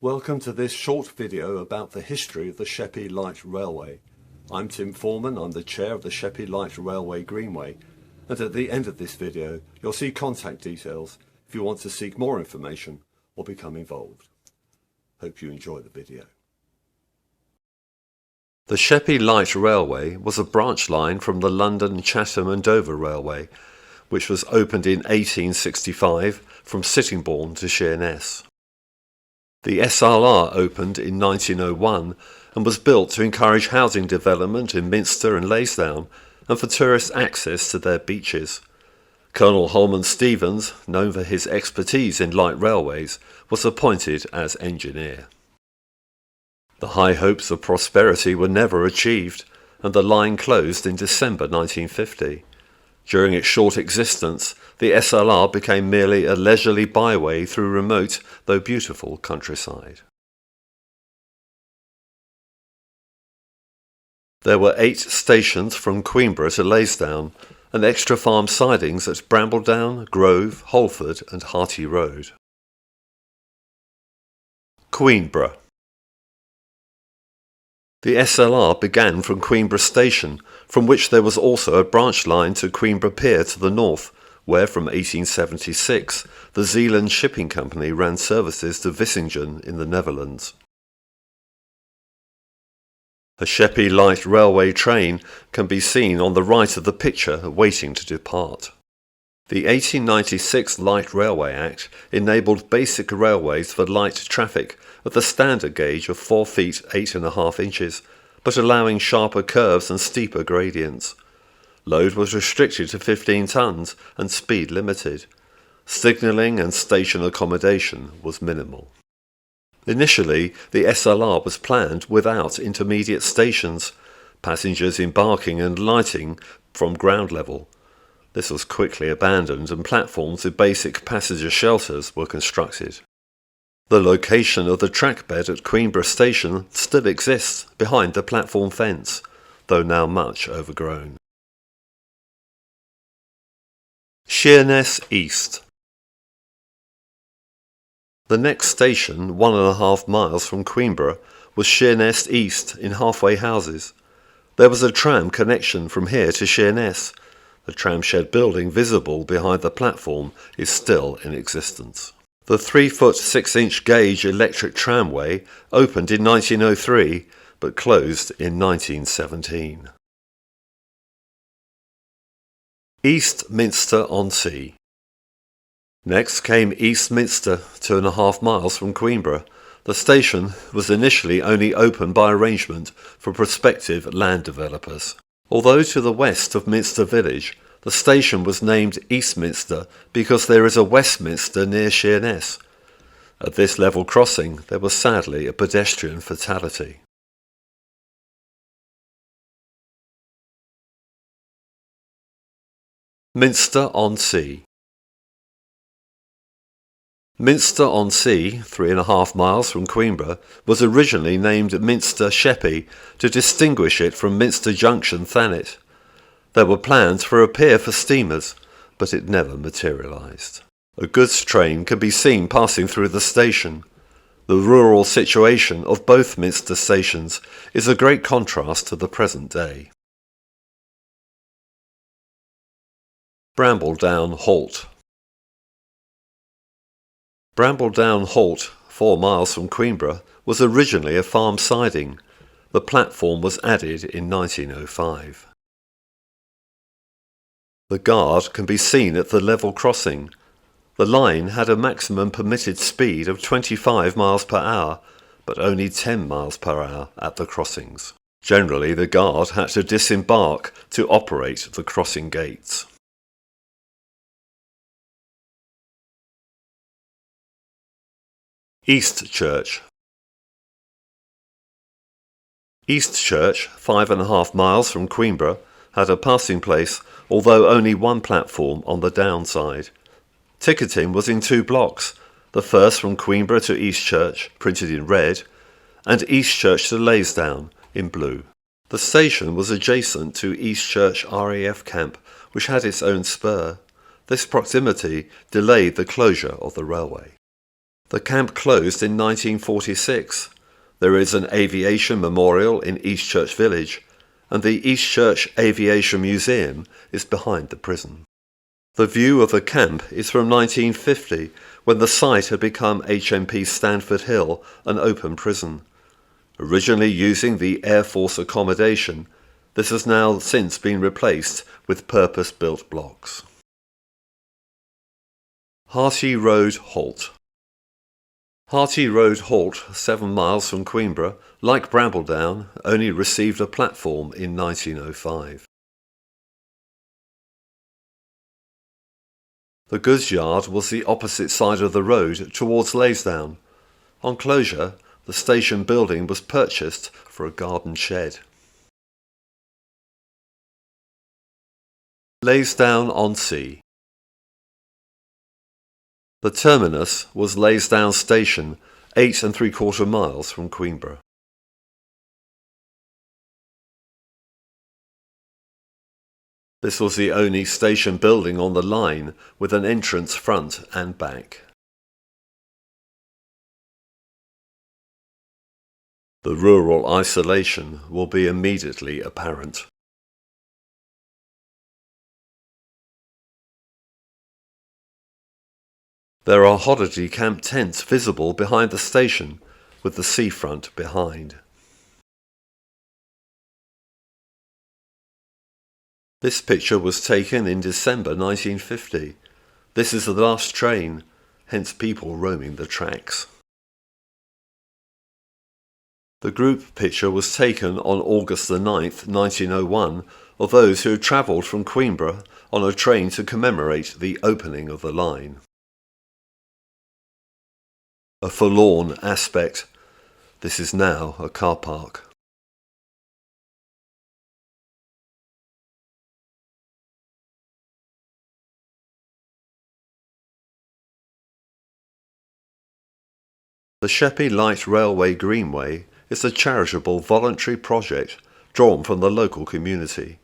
Welcome to this short video about the history of the Sheppey Light Railway. I'm Tim Foreman, I'm the chair of the Sheppey Light Railway Greenway, and at the end of this video you'll see contact details if you want to seek more information or become involved. Hope you enjoy the video. The Sheppey Light Railway was a branch line from the London, Chatham and Dover Railway, which was opened in 1865 from Sittingbourne to Sheerness. The SLR opened in 1901 and was built to encourage housing development in Minster and Leysdown and for tourist access to their beaches. Colonel Holman Stevens, known for his expertise in light railways, was appointed as engineer. The high hopes of prosperity were never achieved, and the line closed in December 1950. During its short existence, the SLR became merely a leisurely byway through remote, though beautiful, countryside. There were 8 stations from Queenborough to Leysdown, and extra farm sidings at Brambledown, Grove, Holford and Hearty Road. Queenborough. The SLR began from Queenborough Station, from which there was also a branch line to Queenborough Pier to the north, where from 1876 the Zeeland Shipping Company ran services to Vlissingen in the Netherlands. A Sheppey Light Railway train can be seen on the right of the picture waiting to depart. The 1896 Light Railway Act enabled basic railways for light traffic at the standard gauge of 4 feet 8.5 inches, but allowing sharper curves and steeper gradients. Load was restricted to 15 tons and speed limited. Signalling and station accommodation was minimal. Initially, the SLR was planned without intermediate stations, passengers embarking and lighting from ground level. This was quickly abandoned and platforms with basic passenger shelters were constructed. The location of the track bed at Queenborough Station still exists behind the platform fence, though now much overgrown. Sheerness East. The next station, 1.5 miles from Queenborough, was Sheerness East in halfway houses. There was a tram connection from here to Sheerness. The tramshed building visible behind the platform is still in existence. The 3-foot 6-inch gauge electric tramway opened in 1903 but closed in 1917. East Minster-on-Sea. Next came East Minster, 2.5 miles from Queenborough. The station was initially only open by arrangement for prospective land developers. Although to the west of Minster village, the station was named Eastminster because there is a Westminster near Sheerness. At this level crossing there was sadly a pedestrian fatality. Minster-on-Sea. Minster-on-Sea, 3.5 miles from Queenborough, was originally named Minster Sheppey to distinguish it from Minster Junction, Thanet. There were plans for a pier for steamers, but it never materialised. A goods train can be seen passing through the station. The rural situation of both Minster stations is a great contrast to the present day. Brambledown Halt. Brambledown Halt, 4 miles from Queenborough, was originally a farm siding. The platform was added in 1905. The guard can be seen at the level crossing. The line had a maximum permitted speed of 25 miles per hour, but only 10 miles per hour at the crossings. Generally, the guard had to disembark to operate the crossing gates. Eastchurch. Eastchurch, 5.5 miles from Queenborough, had a passing place, although only one platform on the downside. Ticketing was in 2 blocks, the first from Queenborough to Eastchurch, printed in red, and Eastchurch to Leysdown, in blue. The station was adjacent to Eastchurch RAF camp, which had its own spur. This proximity delayed the closure of the railway. The camp closed in 1946. There is an aviation memorial in Eastchurch Village, and the Eastchurch Aviation Museum is behind the prison. The view of the camp is from 1950, when the site had become HMP Stanford Hill, an open prison. Originally using the Air Force accommodation, this has now since been replaced with purpose-built blocks. Hearty Road Halt. Hearty Road Halt, 7 miles from Queenborough, like Brambledown, only received a platform in 1905. The goods yard was the opposite side of the road towards Leysdown. On closure, the station building was purchased for a garden shed. Leysdown on Sea. The terminus was Leysdown Station, 8 3/4 miles from Queenborough. This was the only station building on the line with an entrance front and back. The rural isolation will be immediately apparent. There are holiday camp tents visible behind the station, with the seafront behind. This picture was taken in December 1950. This is the last train, hence people roaming the tracks. The group picture was taken on August the 9th, 1901, of those who had travelled from Queenborough on a train to commemorate the opening of the line. A forlorn aspect. This is now a car park. The Sheppey Light Railway Greenway is a charitable voluntary project drawn from the local community.